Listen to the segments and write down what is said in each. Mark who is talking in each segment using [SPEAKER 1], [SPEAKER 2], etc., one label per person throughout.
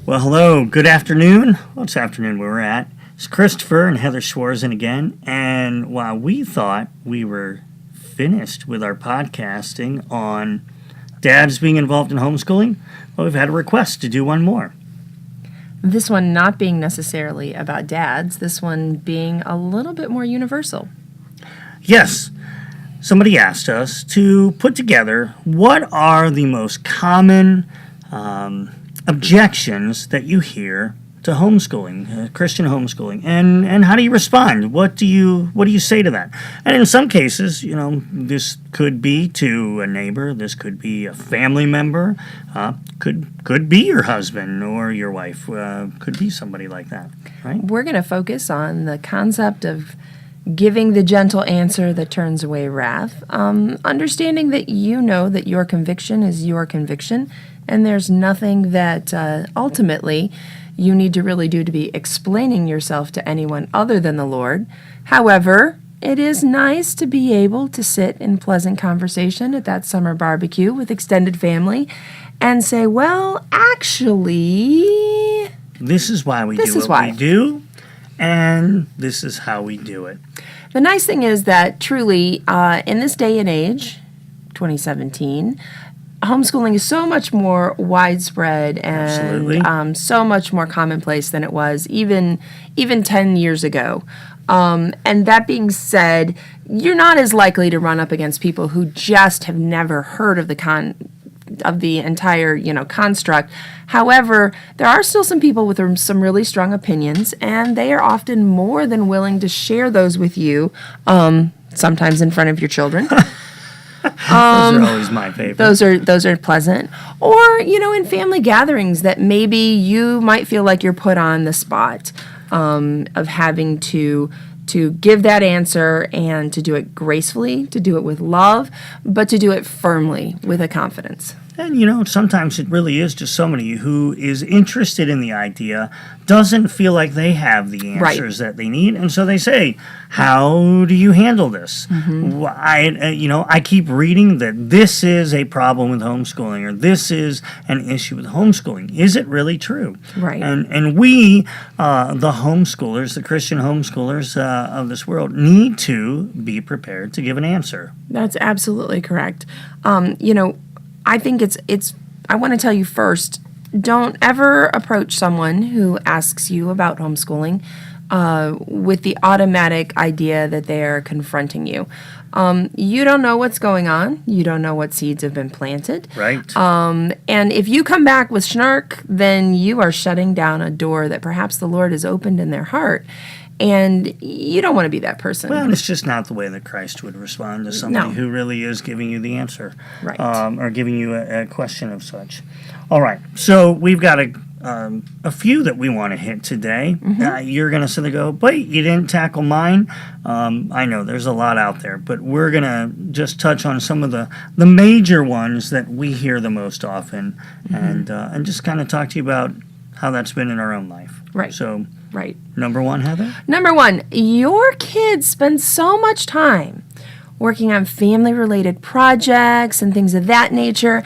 [SPEAKER 1] Well, hello, good afternoon. Well, it's afternoon where we're at. It's Christopher and Heather Schwarzen again. And while we thought we were finished with our podcasting on dads being involved in homeschooling, well, we've had a request to do one more.
[SPEAKER 2] This one not being necessarily about dads, this one being a little bit more universal.
[SPEAKER 1] Yes, somebody asked us to put together what are the most common objections that you hear to homeschooling, Christian homeschooling, and how do you respond? What do you say to that? And in some cases, this could be to a neighbor, this could be a family member, could be your husband or your wife, could be somebody like that, right?
[SPEAKER 2] We're going to focus on the concept of giving the gentle answer that turns away wrath, understanding that you know that your conviction is your conviction, and there's nothing that ultimately you need to really do to be explaining yourself to anyone other than the Lord. However, it is nice to be able to sit in pleasant conversation at that summer barbecue with extended family and say, well, actually,
[SPEAKER 1] this is why we do what we do, and this is how we do it.
[SPEAKER 2] The nice thing is that truly, in this day and age, 2017, homeschooling is so much more widespread and so much more commonplace than it was even 10 years ago. And that being said, you're not as likely to run up against people who just have never heard of the entire construct. However, there are still some people with some really strong opinions, and they are often more than willing to share those with you, sometimes in front of your children.
[SPEAKER 1] Those are always my favorite.
[SPEAKER 2] Those are pleasant. Or, in family gatherings that maybe you might feel like you're put on the spot of having to give that answer and to do it gracefully, to do it with love, but to do it firmly with a confidence.
[SPEAKER 1] And, sometimes it really is just somebody who is interested in the idea, doesn't feel like they have the answers that they need, and so they say, how do you handle this? Mm-hmm. I keep reading that this is a problem with homeschooling, or this is an issue with homeschooling. Is it really true?
[SPEAKER 2] Right.
[SPEAKER 1] And we, the homeschoolers, the Christian homeschoolers of this world, need to be prepared to give an answer.
[SPEAKER 2] That's absolutely correct. I think I want to tell you first, don't ever approach someone who asks you about homeschooling with the automatic idea that they're confronting you. You don't know what's going on. You don't know what seeds have been planted.
[SPEAKER 1] Right.
[SPEAKER 2] And if you come back with snark, then you are shutting down a door that perhaps the Lord has opened in their heart. And you don't want to be that person.
[SPEAKER 1] Well, it's just not the way that Christ would respond to somebody who really is giving you the answer.
[SPEAKER 2] Right.
[SPEAKER 1] Or giving you a question of such. All right. So we've got a few that we want to hit today. Mm-hmm. You're going to sort of go, wait, you didn't tackle mine? I know there's a lot out there, but we're going to just touch on some of the major ones that we hear the most often, mm-hmm. and just kind of talk to you about how that's been in our own life.
[SPEAKER 2] Right.
[SPEAKER 1] So,
[SPEAKER 2] right.
[SPEAKER 1] Number one, Heather?
[SPEAKER 2] Number one, your kids spend so much time working on family-related projects and things of that nature,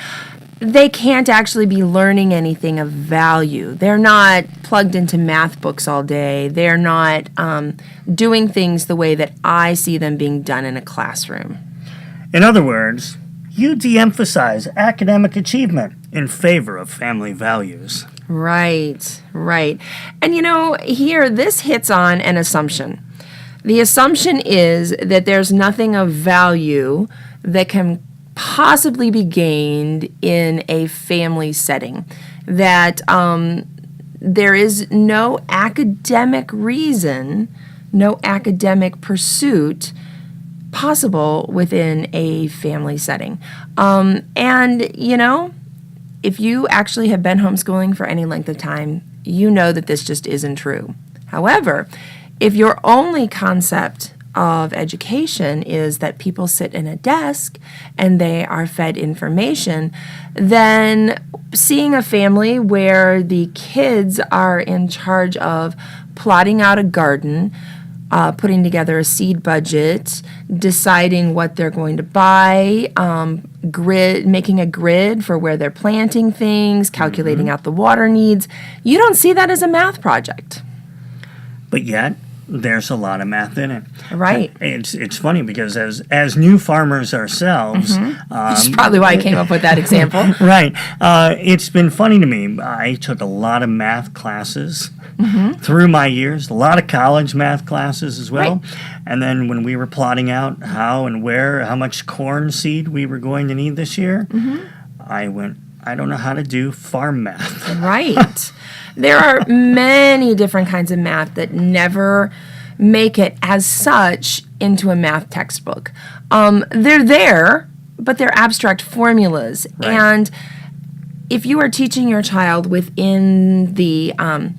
[SPEAKER 2] they can't actually be learning anything of value. They're not plugged into math books all day. They're not doing things the way that I see them being done in a classroom.
[SPEAKER 1] In other words, you de-emphasize academic achievement in favor of family values.
[SPEAKER 2] Right. And here, this hits on an assumption. The assumption is that there's nothing of value that can possibly be gained in a family setting, that there is no academic reason, no academic pursuit possible within a family setting. If you actually have been homeschooling for any length of time, you know that this just isn't true. However, if your only concept of education is that people sit in a desk and they are fed information, then seeing a family where the kids are in charge of plotting out a garden, putting together a seed budget, deciding what they're going to buy, making a grid for where they're planting things, calculating out the water needs. You don't see that as a math project.
[SPEAKER 1] But yet, there's a lot of math in it.
[SPEAKER 2] Right.
[SPEAKER 1] It's funny because as new farmers ourselves,
[SPEAKER 2] Which is probably why I came up with that example.
[SPEAKER 1] Right. It's been funny to me. I took a lot of math classes through my years, a lot of college math classes as well.
[SPEAKER 2] Right.
[SPEAKER 1] And then when we were plotting out how much corn seed we were going to need this year, I don't know how to do farm math.
[SPEAKER 2] Right. There are many different kinds of math that never make it as such into a math textbook. They're there, but they're abstract formulas.
[SPEAKER 1] Right.
[SPEAKER 2] And if you are teaching your child within the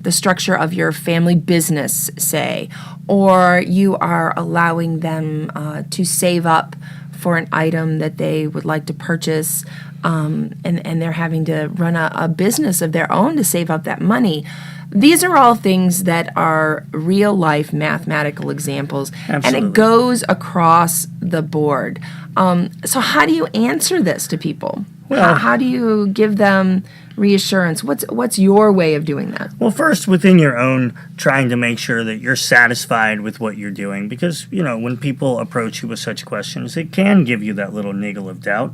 [SPEAKER 2] structure of your family business, say, or you are allowing them to save up for an item that they would like to purchase, and they're having to run a business of their own to save up that money. These are all things that are real-life mathematical examples,
[SPEAKER 1] Absolutely.
[SPEAKER 2] and it goes across the board. So how do you answer this to people?
[SPEAKER 1] Well,
[SPEAKER 2] how do you give them reassurance? What's your way of doing that?
[SPEAKER 1] Well, first, within your own, trying to make sure that you're satisfied with what you're doing, because, when people approach you with such questions, it can give you that little niggle of doubt.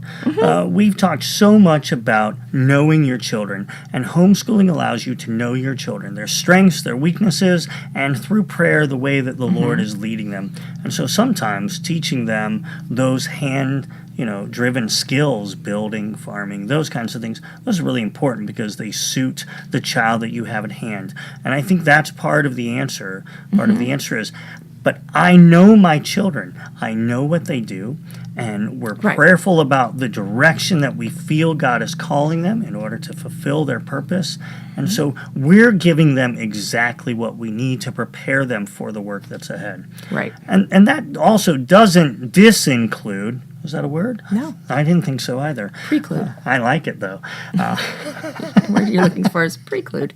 [SPEAKER 1] We've talked so much about knowing your children, and homeschooling allows you to know your children, their strengths, their weaknesses, and through prayer, the way that the Lord is leading them. And so sometimes teaching them those driven skills, building, farming, those kinds of things, those are really important because they suit the child that you have at hand. And I think that's part of the answer. Part of the answer is, but I know my children. I know what they do, and we're prayerful about the direction that we feel God is calling them in order to fulfill their purpose. And so we're giving them exactly what we need to prepare them for the work that's ahead. Right. And that also doesn't disinclude. Is that a word?
[SPEAKER 2] No.
[SPEAKER 1] I didn't think so either.
[SPEAKER 2] Preclude.
[SPEAKER 1] I like it, though.
[SPEAKER 2] The word you're looking for is preclude.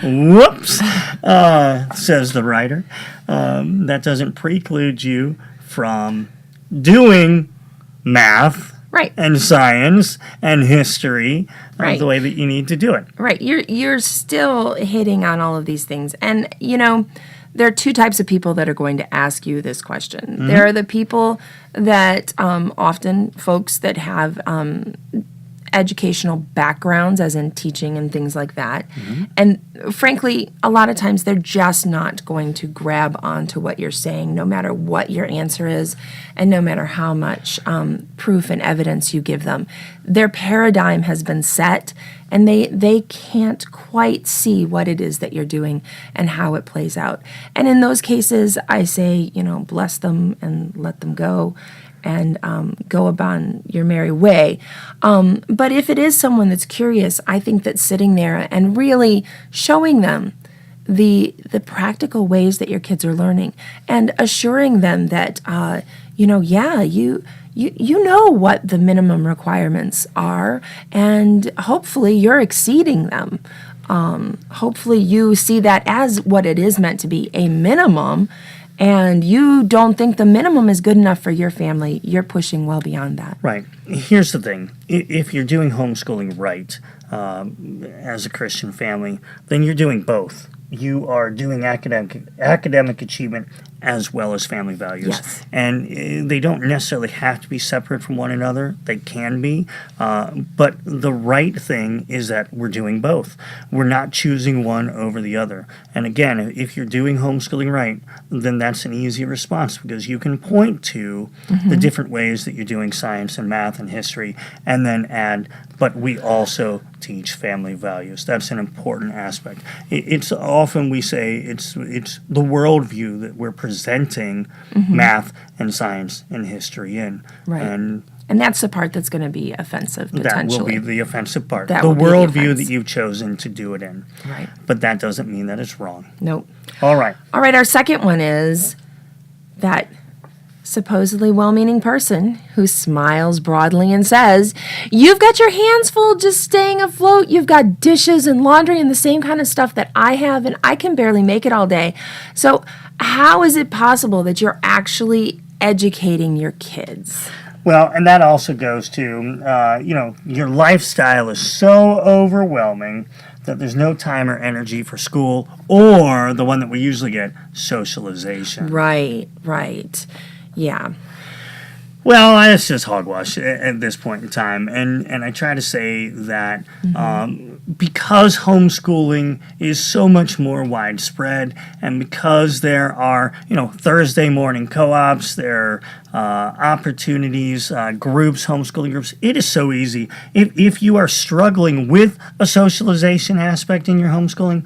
[SPEAKER 1] Whoops, says the writer. That doesn't preclude you from doing math and science and history the way that you need to do it.
[SPEAKER 2] Right. You're still hitting on all of these things. And, there are two types of people that are going to ask you this question. There are the people that often folks that have educational backgrounds, as in teaching and things like that. And frankly, a lot of times they're just not going to grab onto what you're saying, no matter what your answer is, and no matter how much proof and evidence you give them. Their paradigm has been set, and they can't quite see what it is that you're doing and how it plays out. And in those cases, I say, bless them and let them go, and go about your merry way. But if it is someone that's curious, I think that sitting there and really showing them the practical ways that your kids are learning and assuring them that, you know what the minimum requirements are, and hopefully you're exceeding them. Hopefully you see that as what it is meant to be, a minimum, and you don't think the minimum is good enough for your family. You're pushing well beyond that.
[SPEAKER 1] Right. Here's the thing. If you're doing homeschooling right, as a Christian family, then you're doing both. You are doing academic achievement as well as family values.
[SPEAKER 2] Yes.
[SPEAKER 1] And they don't necessarily have to be separate from one another. They can be. But the right thing is that we're doing both. We're not choosing one over the other. And again, if you're doing homeschooling right, then that's an easy response because you can point to the different ways that you're doing science and math and history and then add, but we also teach family values. That's an important aspect. It's often we say it's the worldview that we're presenting math and science and history in.
[SPEAKER 2] Right. And that's the part that's going to be offensive, potentially.
[SPEAKER 1] That will be the offensive part.
[SPEAKER 2] That
[SPEAKER 1] the
[SPEAKER 2] will be
[SPEAKER 1] worldview that you've chosen to do it in.
[SPEAKER 2] Right.
[SPEAKER 1] But that doesn't mean that it's wrong.
[SPEAKER 2] Nope.
[SPEAKER 1] All right.
[SPEAKER 2] All right, our second one is that supposedly well-meaning person who smiles broadly and says, "You've got your hands full just staying afloat. You've got dishes and laundry and the same kind of stuff that I have, and I can barely make it all day. So how is it possible that you're actually educating your kids?"
[SPEAKER 1] Well, and that also goes to, your lifestyle is so overwhelming that there's no time or energy for school or the one that we usually get, socialization.
[SPEAKER 2] Right. Yeah.
[SPEAKER 1] Well, it's just hogwash at this point in time. And I try to say that because homeschooling is so much more widespread and because there are, Thursday morning co-ops, there are opportunities, groups, homeschooling groups, it is so easy. If you are struggling with a socialization aspect in your homeschooling,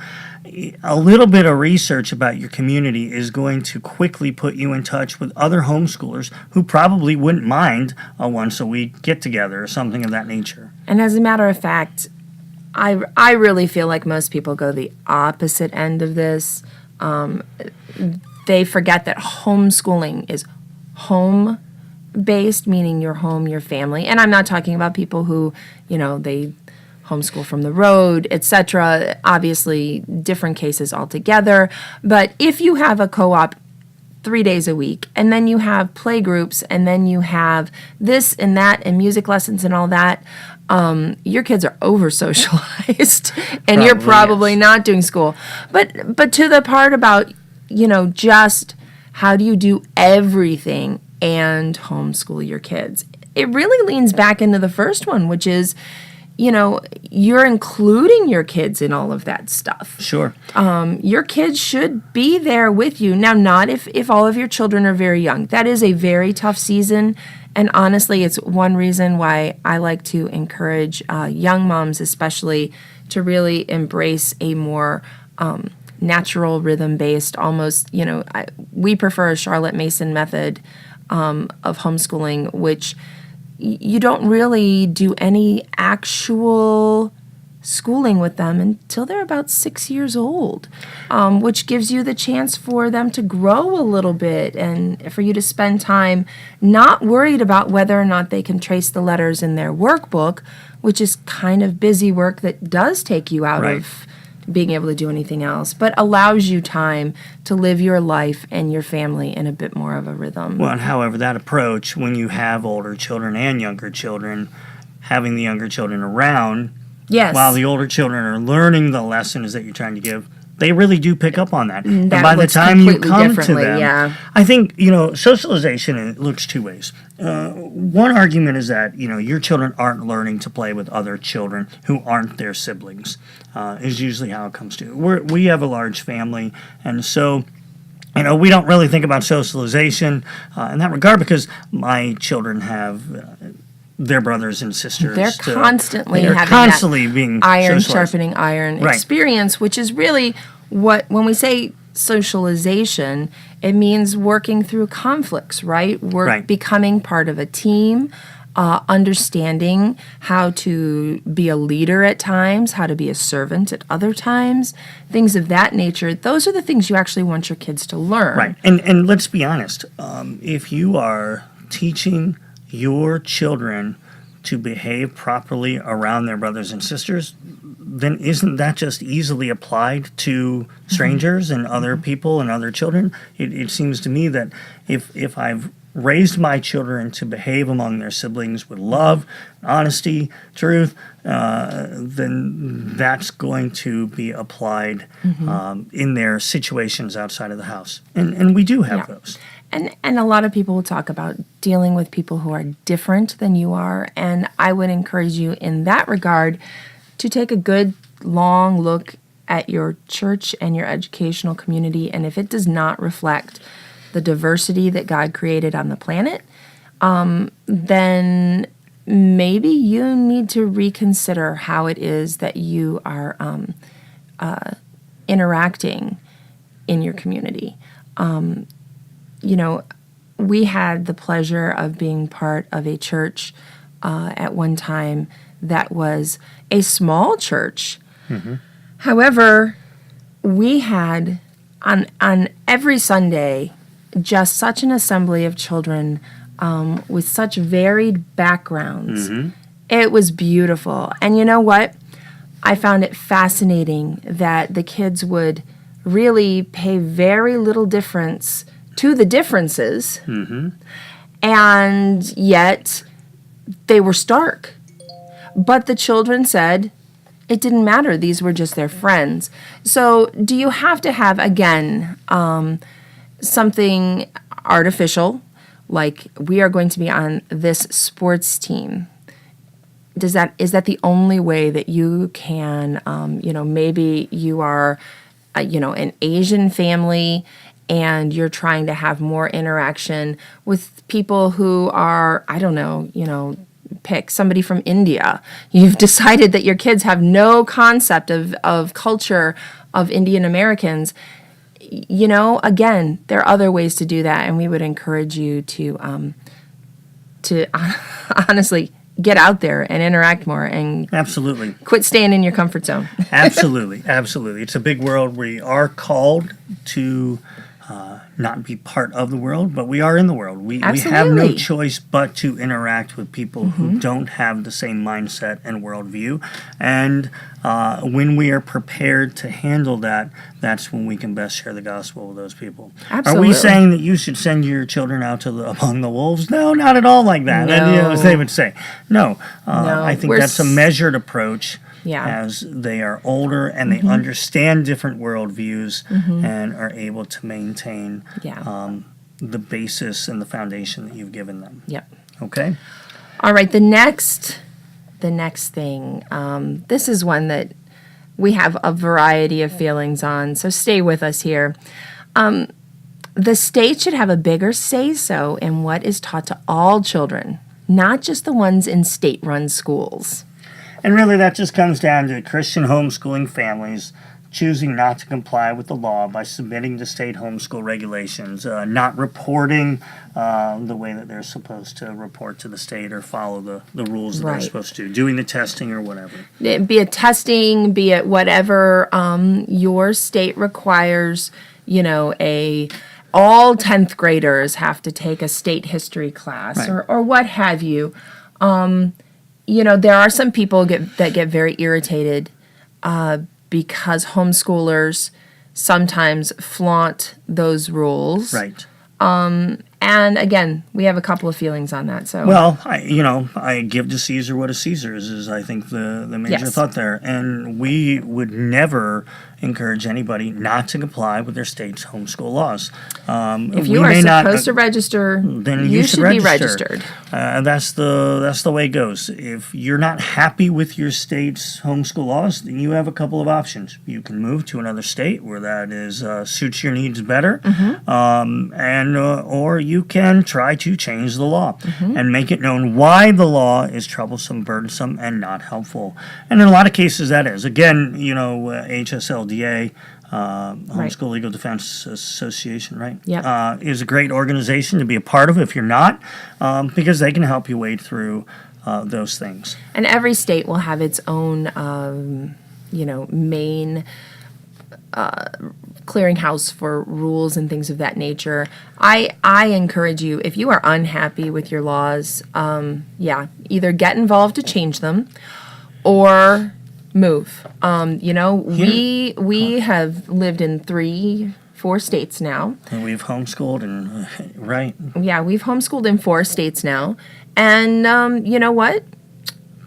[SPEAKER 1] a little bit of research about your community is going to quickly put you in touch with other homeschoolers who probably wouldn't mind a once-a-week get-together or something of that nature.
[SPEAKER 2] And as a matter of fact, I really feel like most people go the opposite end of this. They forget that homeschooling is home-based, meaning your home, your family. And I'm not talking about people who, they homeschool from the road, etc. Obviously, different cases altogether. But if you have a co-op 3 days a week, and then you have play groups, and then you have this and that, and music lessons and all that, your kids are over-socialized, and you're probably not doing school. But to the part about, just how do you do everything and homeschool your kids, it really leans back into the first one, which is, you're including your kids in all of that stuff.
[SPEAKER 1] Sure.
[SPEAKER 2] Your kids should be there with you. Now, not if all of your children are very young. That is a very tough season. And honestly, it's one reason why I like to encourage young moms especially to really embrace a more natural rhythm-based, almost, we prefer a Charlotte Mason method of homeschooling, which you don't really do any actual schooling with them until they're about 6 years old, which gives you the chance for them to grow a little bit and for you to spend time not worried about whether or not they can trace the letters in their workbook, which is kind of busy work that does take you out of being able to do anything else, but allows you time to live your life and your family in a bit more of a rhythm.
[SPEAKER 1] Well, and however, that approach, when you have older children and younger children, having the younger children around, while the older children are learning the lessons that you're trying to give, they really do pick up on that. And by the time you come to them, I think, socialization, it looks two ways. One argument is that, your children aren't learning to play with other children who aren't their siblings, is usually how it comes to. We have a large family, and so, we don't really think about socialization in that regard because my children have their brothers and sisters.
[SPEAKER 2] They're constantly
[SPEAKER 1] being
[SPEAKER 2] iron
[SPEAKER 1] socialized.
[SPEAKER 2] Sharpening iron experience, which is really when we say socialization, it means working through conflicts, right? Becoming part of a team, understanding how to be a leader at times, how to be a servant at other times, things of that nature. Those are the things you actually want your kids to learn.
[SPEAKER 1] Right. And let's be honest, if you are teaching your children to behave properly around their brothers and sisters, then isn't that just easily applied to strangers and other people and other children? It seems to me that if I've raised my children to behave among their siblings with love, honesty, truth, then that's going to be applied in their situations outside of the house. And we do have those.
[SPEAKER 2] And a lot of people will talk about dealing with people who are different than you are, and I would encourage you in that regard to take a good, long look at your church and your educational community, and if it does not reflect the diversity that God created on the planet, then maybe you need to reconsider how it is that you are interacting in your community. We had the pleasure of being part of a church at one time that was a small church. Mm-hmm. However, we had on every Sunday just such an assembly of children with such varied backgrounds. It was beautiful. And you know what? I found it fascinating that the kids would really pay very little difference to the differences, and yet they were stark. But the children said it didn't matter. These were just their friends. So do you have to have, again, something artificial, like we are going to be on this sports team? Is that the only way that you can, maybe you are, an Asian family and you're trying to have more interaction with people who are, I don't know, pick somebody from India. You've decided that your kids have no concept of culture of Indian Americans. Again, there are other ways to do that, and we would encourage you to honestly get out there and interact more and
[SPEAKER 1] absolutely
[SPEAKER 2] quit staying in your comfort zone.
[SPEAKER 1] Absolutely. It's a big world. We are called to not be part of the world, but we are in the world. We have no choice but to interact with people who don't have the same mindset and worldview. And when we are prepared to handle that, that's when we can best share the gospel with those people.
[SPEAKER 2] Absolutely.
[SPEAKER 1] Are we saying that you should send your children out to among the wolves? No, not at all like that.
[SPEAKER 2] No.
[SPEAKER 1] As they would say. No. I think that's a measured approach.
[SPEAKER 2] Yeah.
[SPEAKER 1] As they are older and they understand different worldviews and are able to maintain the basis and the foundation that you've given them.
[SPEAKER 2] Yep.
[SPEAKER 1] Okay?
[SPEAKER 2] All right, the next thing, this is one that we have a variety of feelings on, so stay with us here. The state should have a bigger say-so in what is taught to all children, not just the ones in state-run schools.
[SPEAKER 1] And really, that just comes down to Christian homeschooling families choosing not to comply with the law by submitting to state homeschool regulations, not reporting the way that they're supposed to report to the state or follow the rules that they're supposed to, doing the testing or whatever.
[SPEAKER 2] Be it testing, be it whatever your state requires, all 10th graders have to take a state history class or what have you. There are some people that get very irritated because homeschoolers sometimes flaunt those rules.
[SPEAKER 1] Right.
[SPEAKER 2] And again, we have a couple of feelings on that. So
[SPEAKER 1] well, I give to Caesar what is Caesar's is I think the major thought there, and we would never encourage anybody not to comply with their state's homeschool laws.
[SPEAKER 2] If you are supposed to register,
[SPEAKER 1] then
[SPEAKER 2] you should be registered.
[SPEAKER 1] That's the way it goes. If you're not happy with your state's homeschool laws, then you have a couple of options. You can move to another state where that is suits your needs better, or you can try to change the law and make it known why the law is troublesome, burdensome, and not helpful. And in a lot of cases, that is. Again, HSLDA, Homeschool Legal Defense Association, right?
[SPEAKER 2] Yep.
[SPEAKER 1] Is a great organization to be a part of if you're not, because they can help you wade through those things.
[SPEAKER 2] And every state will have its own, main clearinghouse for rules and things of that nature. I encourage you, if you are unhappy with your laws, either get involved to change them or move. We have lived in 3-4 states now.
[SPEAKER 1] And we've homeschooled and right.
[SPEAKER 2] Yeah, we've homeschooled in 4 states now. And you know what?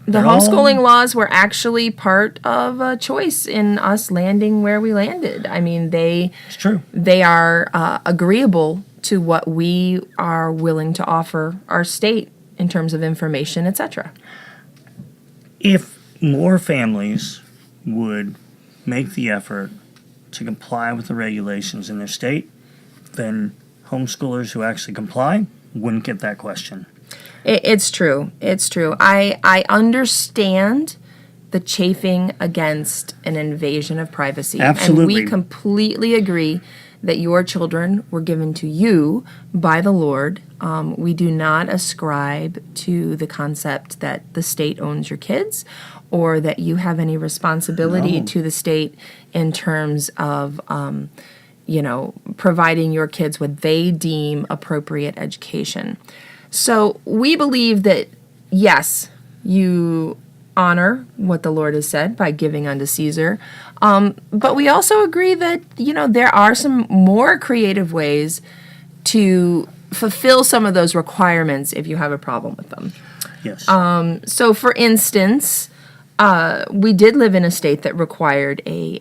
[SPEAKER 2] The homeschooling laws were actually part of a choice in us landing where we landed. I mean,
[SPEAKER 1] it's true.
[SPEAKER 2] They are agreeable to what we are willing to offer our state in terms of information, etc.
[SPEAKER 1] If more families would make the effort to comply with the regulations in their state, then homeschoolers who actually comply wouldn't get that question.
[SPEAKER 2] It's true. It's true. I understand the chafing against an invasion of privacy.
[SPEAKER 1] Absolutely.
[SPEAKER 2] And we completely agree that your children were given to you by the Lord. We do not ascribe to the concept that the state owns your kids or that you have any responsibility to the state in terms of providing your kids what they deem appropriate education. So we believe that, yes, you honor what the Lord has said by giving unto Caesar. But we also agree that, there are some more creative ways to fulfill some of those requirements if you have a problem with them.
[SPEAKER 1] Yes.
[SPEAKER 2] So, for instance, we did live in a state that required a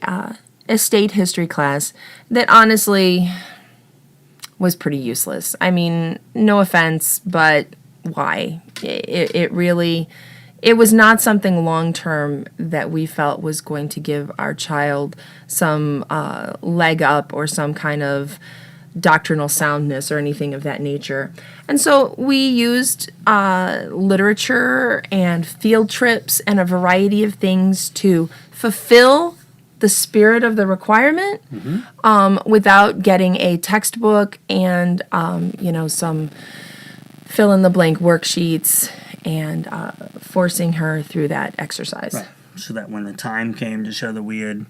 [SPEAKER 2] state history class that honestly was pretty useless. I mean, no offense, but why? It was not something long-term that we felt was going to give our child some leg up or some kind of doctrinal soundness or anything of that nature. And so we used literature and field trips and a variety of things to fulfill the spirit of the requirement without getting a textbook and, some fill-in-the-blank worksheets and forcing her through that exercise.
[SPEAKER 1] Right. So that when the time came to show that we had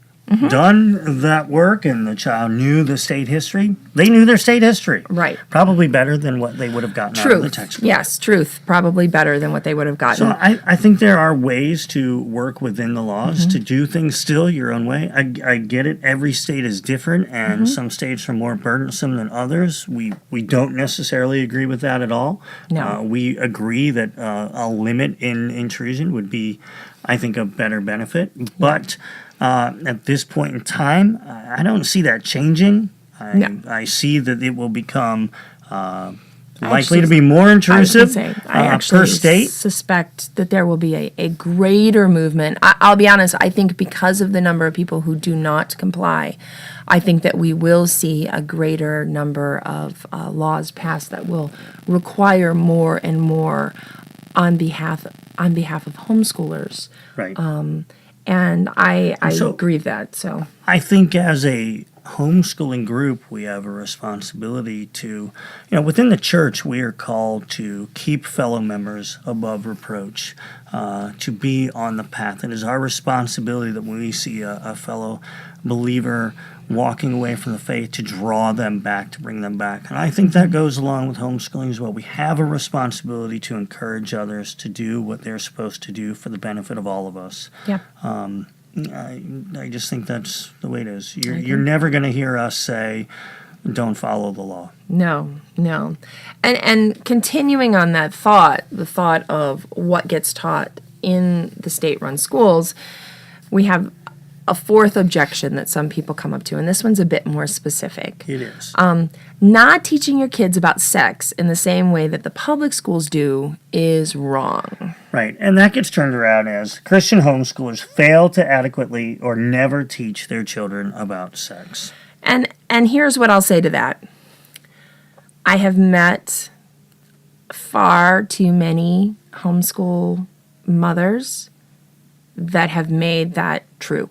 [SPEAKER 1] done that work and the child knew the state history, they knew their state history.
[SPEAKER 2] Right.
[SPEAKER 1] Probably better than what they would have gotten out of the textbook.
[SPEAKER 2] Yes, truth. Probably better than what they would have gotten.
[SPEAKER 1] So I think there are ways to work within the laws to do things still your own way. I get it. Every state is different, and some states are more burdensome than others. We don't necessarily agree with that at all.
[SPEAKER 2] No.
[SPEAKER 1] We agree that a limit in intrusion would be, I think, a better benefit. But at this point in time, I don't see that changing. I see that it will become likely to be more intrusive per state.
[SPEAKER 2] Suspect that there will be a greater movement. I'll be honest, I think because of the number of people who do not comply, I think that we will see a greater number of laws passed that will require more and more on behalf of homeschoolers.
[SPEAKER 1] Right.
[SPEAKER 2] And I agree with that. So
[SPEAKER 1] I think as a homeschooling group, we have a responsibility to, within the church, we are called to keep fellow members above reproach, to be on the path. It is our responsibility that when we see a fellow believer walking away from the faith, to draw them back, to bring them back. And I think that goes along with homeschooling as well. We have a responsibility to encourage others to do what they're supposed to do for the benefit of all of us.
[SPEAKER 2] yeah.
[SPEAKER 1] I just think that's the way it is. You're never going to hear us say, don't follow the law.
[SPEAKER 2] No. And continuing on that thought, the thought of what gets taught in the state-run schools, we have a fourth objection that some people come up to, and this one's a bit more specific.
[SPEAKER 1] It is.
[SPEAKER 2] Not teaching your kids about sex in the same way that the public schools do is wrong.
[SPEAKER 1] Right, and that gets turned around as Christian homeschoolers fail to adequately or never teach their children about sex.
[SPEAKER 2] And here's what I'll say to that. I have met far too many homeschool mothers that have made that true.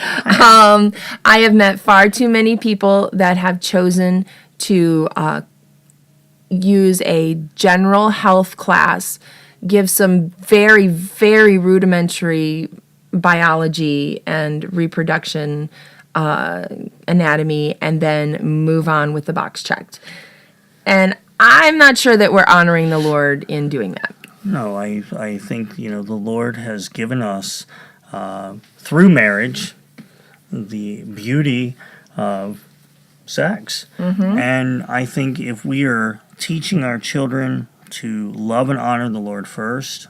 [SPEAKER 2] I have met far too many people that have chosen to use a general health class, give some very, very rudimentary biology and reproduction anatomy, and then move on with the box checked. And I'm not sure that we're honoring the Lord in doing that.
[SPEAKER 1] No, I think, the Lord has given us, through marriage, the beauty of sex. And I think if we are teaching our children to love and honor the Lord first,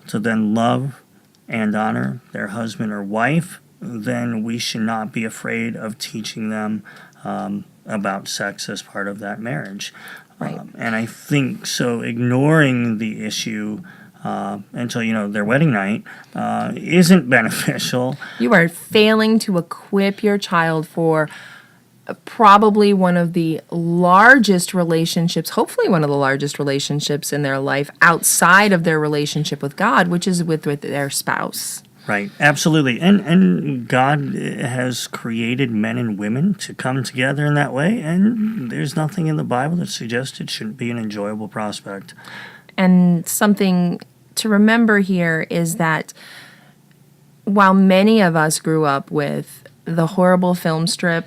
[SPEAKER 1] to then love and honor their husband or wife, then we should not be afraid of teaching them about sex as part of that marriage.
[SPEAKER 2] Right.
[SPEAKER 1] And I think so ignoring the issue until, their wedding night isn't beneficial.
[SPEAKER 2] You are failing to equip your child for probably one of the largest relationships, hopefully one of the largest relationships in their life outside of their relationship with God, which is with their spouse.
[SPEAKER 1] Right, absolutely. And God has created men and women to come together in that way, and there's nothing in the Bible that suggests it shouldn't be an enjoyable prospect.
[SPEAKER 2] And something to remember here is that while many of us grew up with the horrible film strip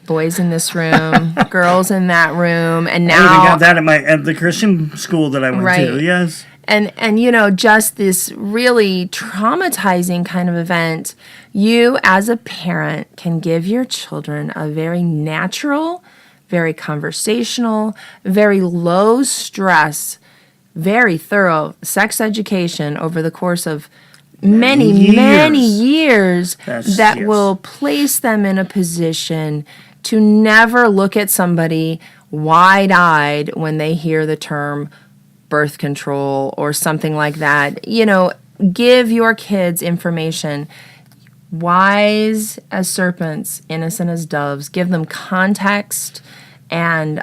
[SPEAKER 2] boys in this room, girls in that room, and
[SPEAKER 1] I even
[SPEAKER 2] now
[SPEAKER 1] got that at the Christian school that I went
[SPEAKER 2] Right.
[SPEAKER 1] to. Yes.
[SPEAKER 2] and just this really traumatizing kind of event. You as a parent can give your children a very natural, very conversational, very low stress, very thorough sex education over the course of many years that
[SPEAKER 1] Yes.
[SPEAKER 2] will place them in a position to never look at somebody wide-eyed when they hear the term birth control or something like that. Give your kids information. Wise as serpents, innocent as doves. Give them context, and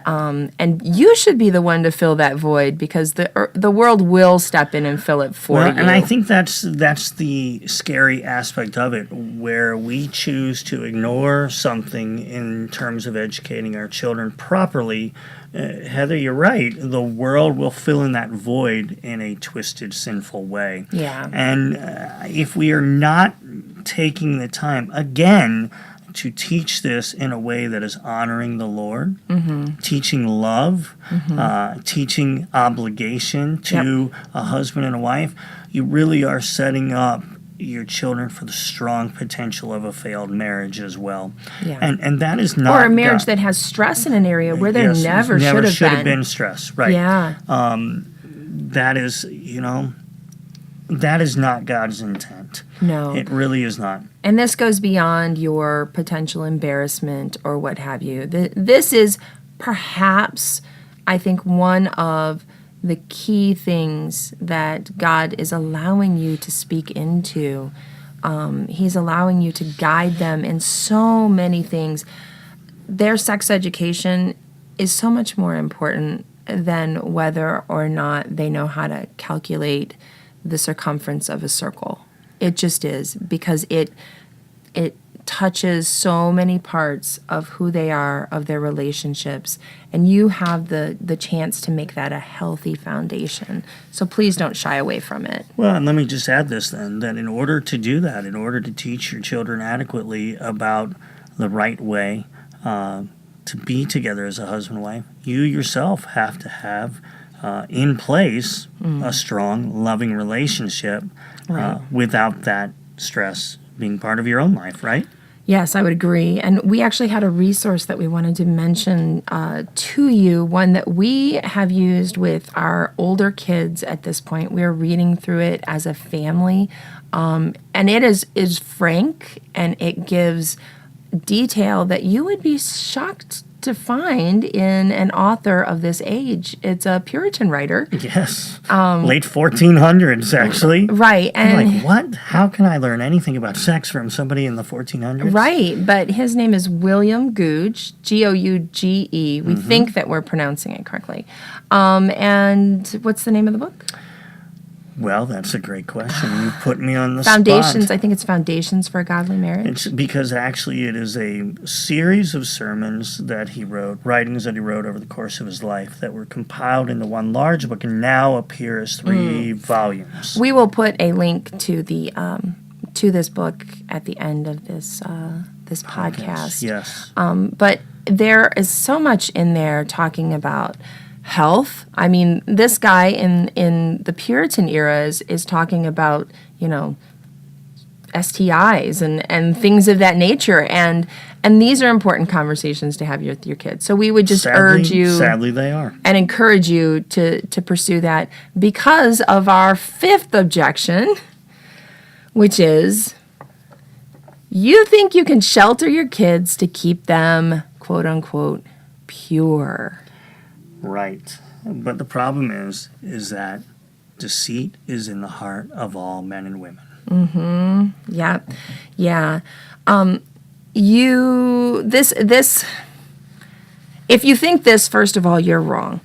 [SPEAKER 2] you should be the one to fill that void, because the world will step in and fill it for you.
[SPEAKER 1] And I think that's the scary aspect of it, where we choose to ignore something in terms of educating our children properly. Heather, you're right. The world will fill in that void in a twisted, sinful way.
[SPEAKER 2] Yeah.
[SPEAKER 1] And if we are not taking the time, again, to teach this in a way that is honoring the Lord, teaching love, teaching obligation to a husband and a wife, you really are setting up your children for the strong potential of a failed marriage as well.
[SPEAKER 2] Yeah.
[SPEAKER 1] And that is not...
[SPEAKER 2] Or a marriage that has stress in an area where there never should have been
[SPEAKER 1] stress. Right.
[SPEAKER 2] Yeah.
[SPEAKER 1] That is, that is not God's intent.
[SPEAKER 2] No.
[SPEAKER 1] It really is not.
[SPEAKER 2] And this goes beyond your potential embarrassment or what have you. This is perhaps, I think, one of the key things that God is allowing you to speak into. He's allowing you to guide them in so many things. Their sex education is so much more important than whether or not they know how to calculate the circumference of a circle. It just is, because it touches so many parts of who they are, of their relationships, and you have the chance to make that a healthy foundation. So please don't shy away from it.
[SPEAKER 1] Well, and let me just add this then, that in order to do that, in order to teach your children adequately about the right way to be together as a husband and wife, you yourself have to have in place a strong, loving relationship without that stress being part of your own life, right?
[SPEAKER 2] Yes, I would agree. And we actually had a resource that we wanted to mention to you, one that we have used with our older kids at this point. We're reading through it as a family. And it is frank, and it gives detail that you would be shocked to find in an author of this age. It's a Puritan writer.
[SPEAKER 1] Yes. Late 1400s, actually.
[SPEAKER 2] Right.
[SPEAKER 1] I'm
[SPEAKER 2] And
[SPEAKER 1] like, what? How can I learn anything about sex from somebody in the 1400s?
[SPEAKER 2] right, but his name is William Gouge, Gouge. We think that we're pronouncing it correctly. And what's the name of the book?
[SPEAKER 1] Well, that's a great question. You put me on the
[SPEAKER 2] Foundations.
[SPEAKER 1] spot.
[SPEAKER 2] I think it's Foundations for a Godly Marriage.
[SPEAKER 1] It's because actually it is a series of sermons that he wrote, writings that he wrote over the course of his life that were compiled into one large book and now appear as 3 volumes.
[SPEAKER 2] We will put a link to the to this book at the end of this this podcast.
[SPEAKER 1] Yes.
[SPEAKER 2] But there is so much in there talking about health. I mean, this guy in the Puritan era is talking about, STIs and things of that nature. And these are important conversations to have with your kids. So we would just urge you.
[SPEAKER 1] Sadly, they are.
[SPEAKER 2] And encourage you to pursue that, because of our 5th objection, which is, you think you can shelter your kids to keep them, quote unquote, pure.
[SPEAKER 1] Right. But the problem is that deceit is in the heart of all men and women.
[SPEAKER 2] Yeah. If you think this, first of all, you're wrong.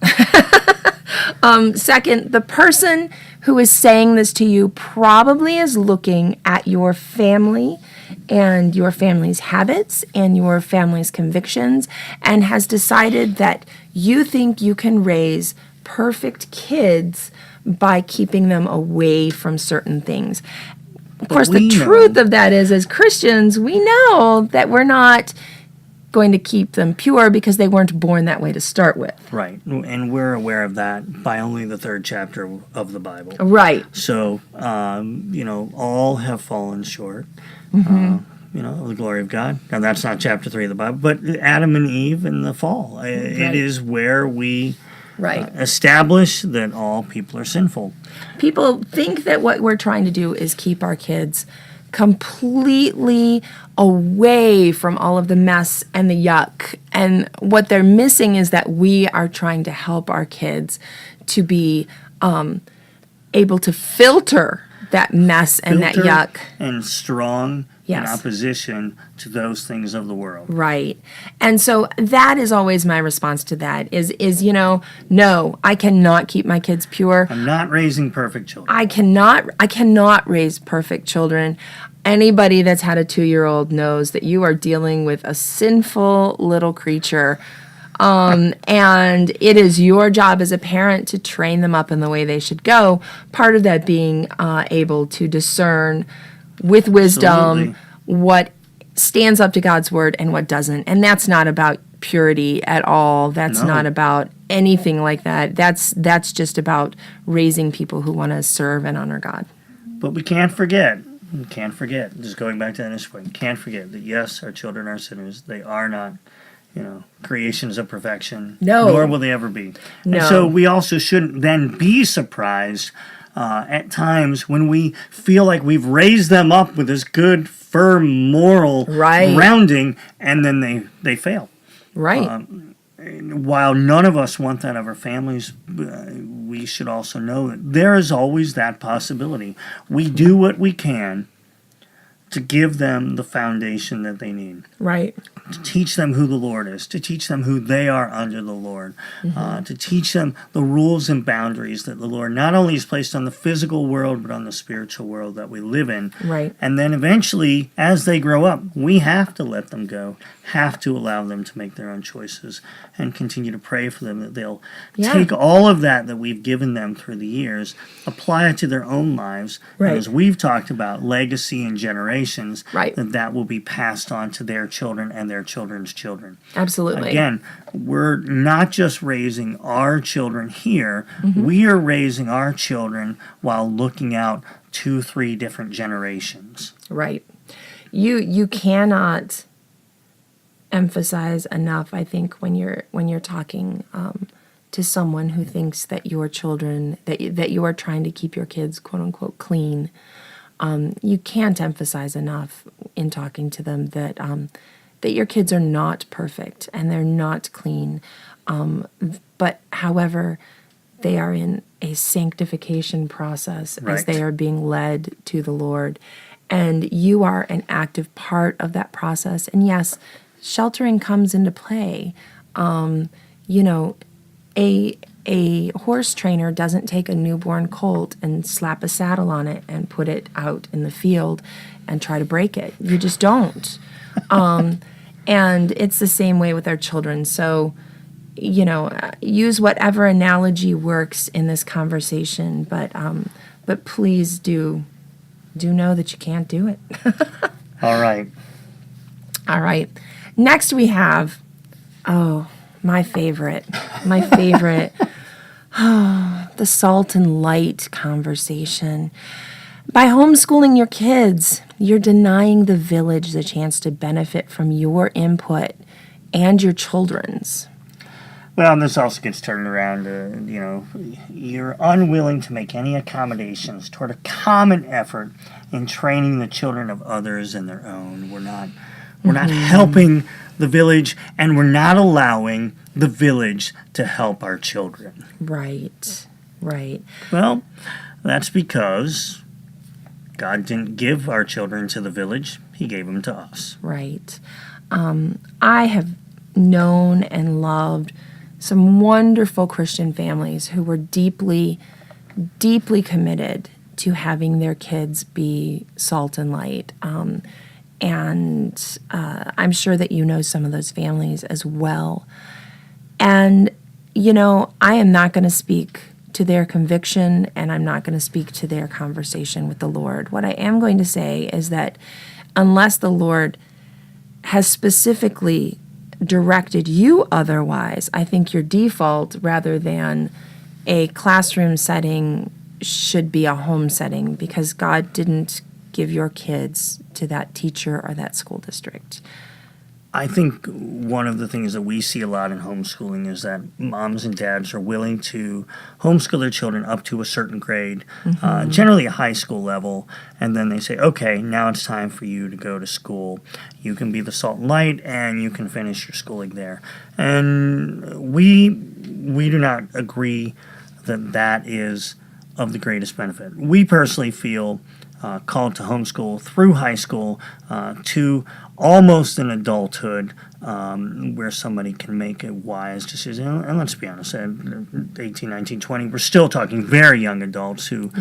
[SPEAKER 2] Second, the person who is saying this to you probably is looking at your family and your family's habits and your family's convictions, and has decided that you think you can raise perfect kids by keeping them away from certain things. Of course, the truth of that is, as Christians, we know that we're not going to keep them pure because they weren't born that way to start with.
[SPEAKER 1] Right. And we're aware of that by only the 3rd chapter of the Bible.
[SPEAKER 2] Right.
[SPEAKER 1] So, all have fallen short, of the glory of God. Now, that's not chapter 3 of the Bible, but Adam and Eve and the fall. It is where we establish that all people are sinful.
[SPEAKER 2] People think that what we're trying to do is keep our kids completely away from all of the mess and the yuck. And what they're missing is that we are trying to help our kids to be able to filter that mess and that yuck.
[SPEAKER 1] And strong in
[SPEAKER 2] Yes.
[SPEAKER 1] opposition to those things of the world.
[SPEAKER 2] Right. And so that is always my response to that is no, I cannot keep my kids pure.
[SPEAKER 1] I'm not raising perfect children.
[SPEAKER 2] I cannot raise perfect children. Anybody that's had a 2-year-old knows that you are dealing with a sinful little creature. And it is your job as a parent to train them up in the way they should go. Part of that being able to discern with wisdom
[SPEAKER 1] Absolutely.
[SPEAKER 2] what stands up to God's word and what doesn't. And that's not about purity at all. That's
[SPEAKER 1] No.
[SPEAKER 2] not about anything like that. That's just about raising people who want to serve and honor God.
[SPEAKER 1] But we can't forget, just going back to that initial point, can't forget that yes, our children are sinners. They are not, creations of perfection.
[SPEAKER 2] No.
[SPEAKER 1] Nor will they ever be.
[SPEAKER 2] No.
[SPEAKER 1] And so we also shouldn't then be surprised at times when we feel like we've raised them up with this good, firm, moral grounding, and then they fail.
[SPEAKER 2] Right.
[SPEAKER 1] While none of us want that of our families, we should also know that there is always that possibility. We do what we can to give them the foundation that they need,
[SPEAKER 2] Right.
[SPEAKER 1] to teach them who the Lord is, to teach them who they are under the Lord, to teach them the rules and boundaries that the Lord not only has placed on the physical world, but on the spiritual world that we live in.
[SPEAKER 2] Right.
[SPEAKER 1] And then eventually, as they grow up, we have to let them go, have to allow them to make their own choices, and continue to pray for them that they'll take all of that we've given them through the years, apply it to their own lives,
[SPEAKER 2] Right.
[SPEAKER 1] and as we've talked about, legacy and generations,
[SPEAKER 2] Right.
[SPEAKER 1] that will be passed on to their children and their children's children.
[SPEAKER 2] Absolutely.
[SPEAKER 1] Again, we're not just raising our children here, we are raising our children while looking out 2-3 different generations.
[SPEAKER 2] Right. You cannot emphasize enough, I think, when you're talking to someone who thinks that your children, that you are trying to keep your kids, quote unquote, clean. You can't emphasize enough in talking to them that your kids are not perfect and they're not clean. But however, they are in a sanctification process as they are being led to the Lord. And you are an active part of that process. And yes, sheltering comes into play. A horse trainer doesn't take a newborn colt and slap a saddle on it and put it out in the field and try to break it. You just don't. And it's the same way with our children. So, use whatever analogy works in this conversation, but please do know that you can't do it.
[SPEAKER 1] All right.
[SPEAKER 2] All right. Next we have, my favorite, the salt and light conversation. By homeschooling your kids, you're denying the village the chance to benefit from your input and your children's.
[SPEAKER 1] Well, and this also gets turned around to, you're unwilling to make any accommodations toward a common effort in training the children of others and their own. We're not helping the village, and we're not allowing the village to help our children. Right. Well, that's because God didn't give our children to the village. He gave them to us.
[SPEAKER 2] Right. I have known and loved some wonderful Christian families who were deeply, deeply committed to having their kids be salt and light. And I'm sure that you know some of those families as well. And, I am not going to speak to their conviction, and I'm not going to speak to their conversation with the Lord. What I am going to say is that unless the Lord has specifically directed you otherwise, I think your default rather than a classroom setting should be a home setting, because God didn't give your kids to that teacher or that school district.
[SPEAKER 1] I think one of the things that we see a lot in homeschooling is that moms and dads are willing to homeschool their children up to a certain grade, generally a high school level, and then they say, okay, now it's time for you to go to school. You can be the salt and light, and you can finish your schooling there. And we do not agree that that is of the greatest benefit. We personally feel called to homeschool through high school to almost an adulthood, where somebody can make a wise decision. And let's be honest, at 18, 19, 20, we're still talking very young adults who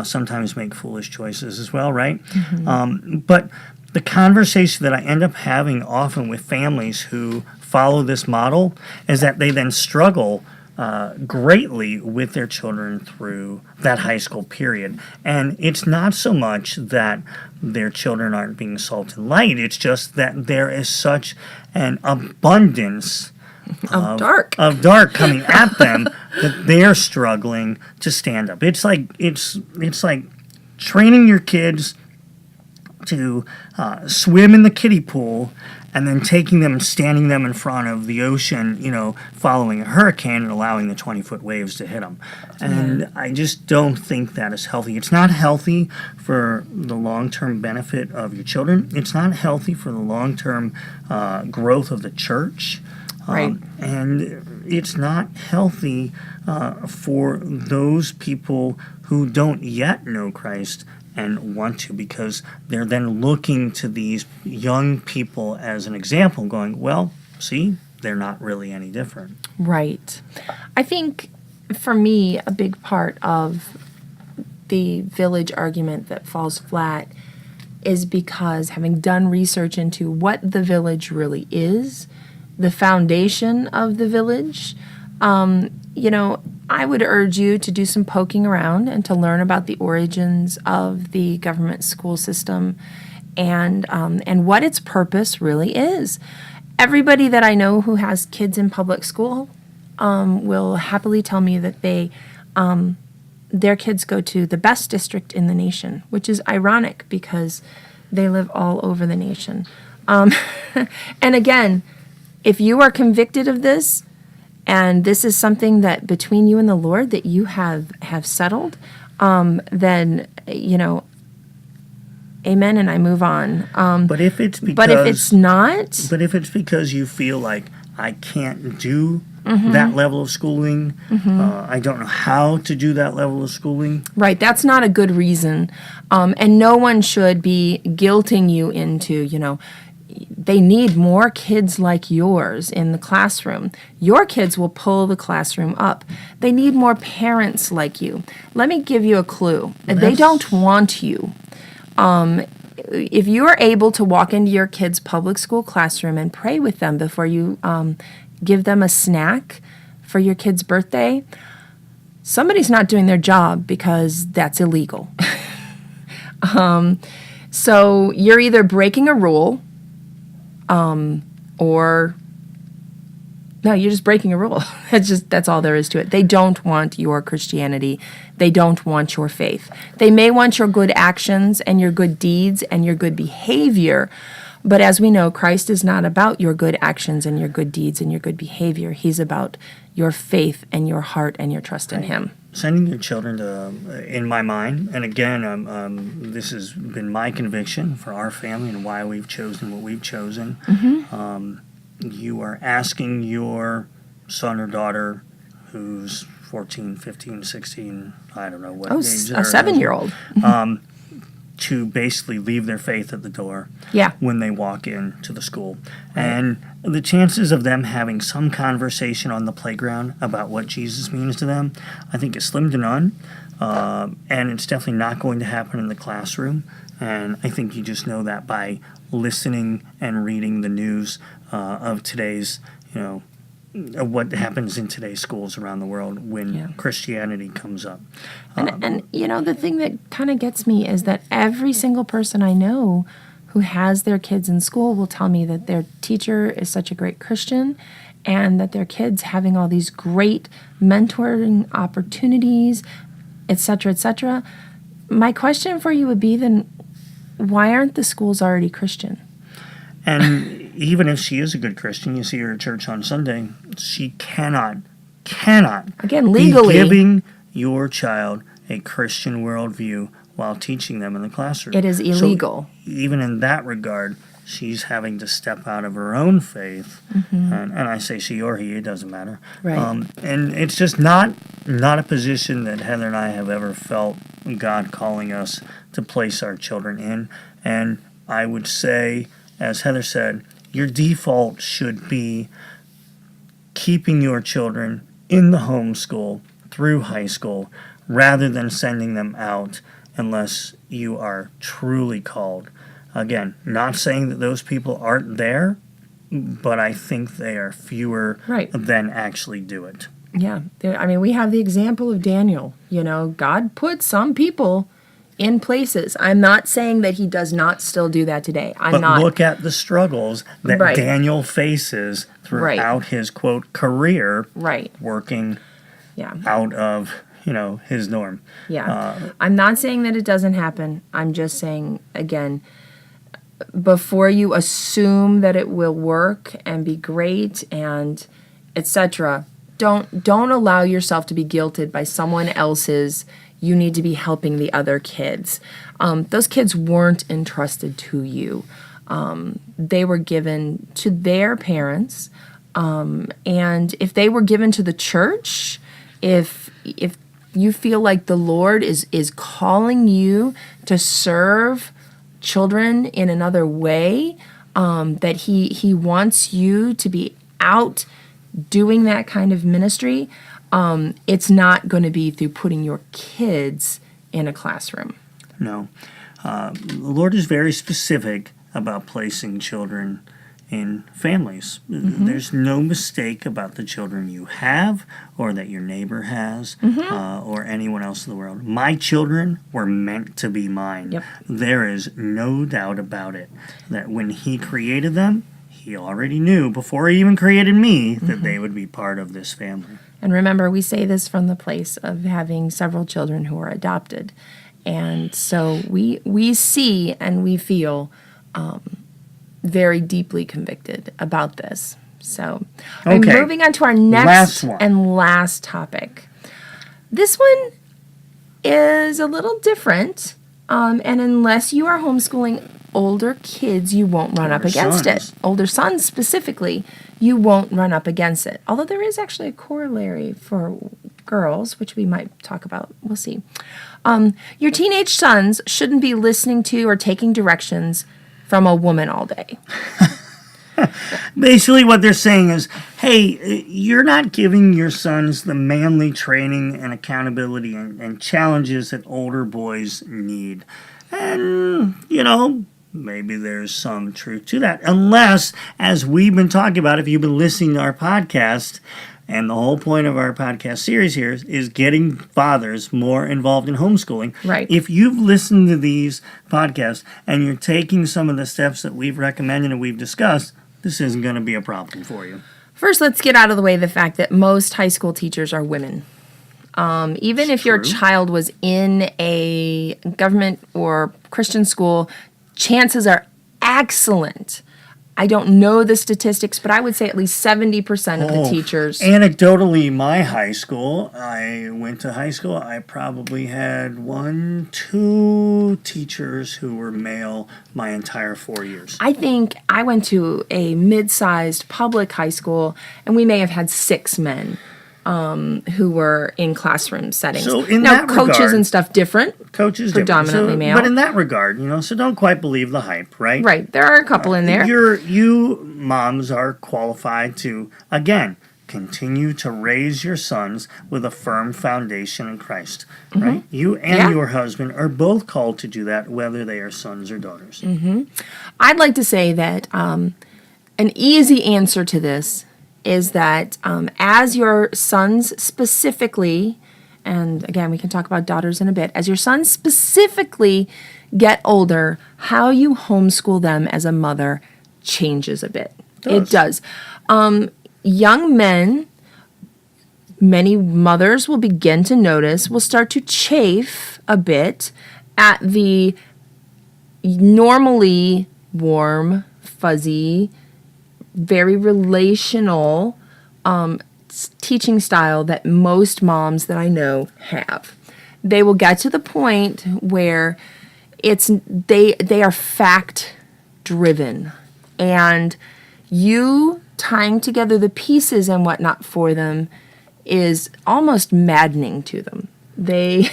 [SPEAKER 1] sometimes make foolish choices as well, right? But the conversation that I end up having often with families who follow this model is that they then struggle greatly with their children through that high school period. And it's not so much that their children aren't being salt and light, it's just that there is such an abundance
[SPEAKER 2] Of dark
[SPEAKER 1] coming at them that they're struggling to stand up. It's like training your kids to swim in the kiddie pool and then taking them and standing them in front of the ocean, following a hurricane and allowing the 20-foot waves to hit them. And I just don't think that is healthy. It's not healthy for the long-term benefit of your children. It's not healthy for the long-term growth of the church.
[SPEAKER 2] Right.
[SPEAKER 1] And it's not healthy for those people who don't yet know Christ and want to, because they're then looking to these young people as an example, going, well, see, they're not really any different.
[SPEAKER 2] Right. I think, for me, a big part of the village argument that falls flat is because, having done research into what the village really is, the foundation of the village, I would urge you to do some poking around and to learn about the origins of the government school system and what its purpose really is. Everybody that I know who has kids in public school will happily tell me that their kids go to the best district in the nation, which is ironic because they live all over the nation. And again, if you are convicted of this, and this is something that between you and the Lord that you have settled, then, amen, and I move on.
[SPEAKER 1] But if it's because you feel like I can't do that level of schooling, I don't know how to do that level of schooling.
[SPEAKER 2] Right, that's not a good reason. And no one should be guilting you into, they need more kids like yours in the classroom. Your kids will pull the classroom up. They need more parents like you. Let me give you a clue. They don't want you. If you are able to walk into your kid's public school classroom and pray with them before you give them a snack for your kid's birthday, somebody's not doing their job, because that's illegal. So you're either breaking a rule, or no, you're just breaking a rule. That's all there is to it. They don't want your Christianity. They don't want your faith. They may want your good actions and your good deeds and your good behavior, but as we know, Christ is not about your good actions and your good deeds and your good behavior. He's about your faith and your heart and your trust in Him.
[SPEAKER 1] Sending your children to, in my mind, and again, this has been my conviction for our family and why we've chosen what we've chosen. You are asking your son or daughter who's 14, 15, 16, I don't know what age.
[SPEAKER 2] A 7-year-old.
[SPEAKER 1] To basically leave their faith at the door when they walk into the school. Right. And the chances of them having some conversation on the playground about what Jesus means to them, I think is slim to none. And it's definitely not going to happen in the classroom. And I think you just know that by listening and reading the news of today's, of what happens in today's schools around the world when Christianity comes up.
[SPEAKER 2] And the thing that kind of gets me is that every single person I know who has their kids in school will tell me that their teacher is such a great Christian and that their kids having all these great mentoring opportunities, etc., etc. My question for you would be then, why aren't the schools already Christian?
[SPEAKER 1] And even if she is a good Christian, you see her at church on Sunday, she cannot
[SPEAKER 2] Again, legally,
[SPEAKER 1] be giving your child a Christian worldview while teaching them in the classroom.
[SPEAKER 2] it is illegal.
[SPEAKER 1] So even in that regard, she's having to step out of her own faith. And I say she or he, it doesn't matter.
[SPEAKER 2] Right.
[SPEAKER 1] And it's just not a position that Heather and I have ever felt God calling us to place our children in. And I would say, as Heather said, your default should be keeping your children in the homeschool through high school rather than sending them out unless you are truly called. Again, not saying that those people aren't there, but I think they are fewer than actually do it.
[SPEAKER 2] Yeah. I mean, we have the example of Daniel. You know, God put some people in places. I'm not saying that he does not still do that today.
[SPEAKER 1] But look at the struggles that Daniel faces throughout his, quote, career working out of, his norm.
[SPEAKER 2] Yeah. I'm not saying that it doesn't happen. I'm just saying, again, before you assume that it will work and be great and etc., don't allow yourself to be guilted by someone else's you need to be helping the other kids. Those kids weren't entrusted to you. They were given to their parents. And if they were given to the church, if you feel like the Lord is calling you to serve children in another way, that he wants you to be out doing that kind of ministry, it's not going to be through putting your kids in a classroom.
[SPEAKER 1] No. The Lord is very specific about placing children in families. There's no mistake about the children you have or that your neighbor has or anyone else in the world. My children were meant to be mine.
[SPEAKER 2] Yep.
[SPEAKER 1] There is no doubt about it that when he created them, he already knew before he even created me that they would be part of this family.
[SPEAKER 2] And remember, we say this from the place of having several children who are adopted. And so we see and we feel very deeply convicted about this. So I'm moving on to our next and last topic. This one is a little different. And unless you are homeschooling older kids, you won't run up against it. Older sons specifically, you won't run up against it. Although there is actually a corollary for girls, which we might talk about. We'll see. Your teenage sons shouldn't be listening to or taking directions from a woman all day.
[SPEAKER 1] Basically what they're saying is, hey, you're not giving your sons the manly training and accountability and challenges that older boys need. And, maybe there's some truth to that. Unless, as we've been talking about, if you've been listening to our podcast, and the whole point of our podcast series here is getting fathers more involved in homeschooling.
[SPEAKER 2] Right.
[SPEAKER 1] If you've listened to these podcasts and you're taking some of the steps that we've recommended and we've discussed, this isn't going to be a problem for you.
[SPEAKER 2] First, let's get out of the way the fact that most high school teachers are women. Even if your child was in a government or Christian school, chances are excellent. I don't know the statistics, but I would say at least 70% of the teachers.
[SPEAKER 1] Anecdotally, my high school, I went to high school, I probably had 2 teachers who were male my entire 4 years.
[SPEAKER 2] I think I went to a mid-sized public high school, and we may have had 6 men who were in classroom settings.
[SPEAKER 1] So in
[SPEAKER 2] now,
[SPEAKER 1] that
[SPEAKER 2] coaches
[SPEAKER 1] regard,
[SPEAKER 2] and stuff different.
[SPEAKER 1] Coaches
[SPEAKER 2] predominantly
[SPEAKER 1] different.
[SPEAKER 2] male.
[SPEAKER 1] But in that regard, so don't quite believe the hype, right?
[SPEAKER 2] Right. There are a couple in there.
[SPEAKER 1] You moms are qualified to, again, continue to raise your sons with a firm foundation in Christ, right? You and your husband are both called to do that, whether they are sons or daughters.
[SPEAKER 2] I'd like to say that an easy answer to this is that as your sons specifically, and again, we can talk about daughters in a bit, as your sons specifically get older, how you homeschool them as a mother changes a bit. It does. Young men, many mothers will begin to notice, will start to chafe a bit at the normally warm, fuzzy, very relational teaching style that most moms that I know have. They will get to the point where they are fact driven, and you tying together the pieces and whatnot for them is almost maddening to them. They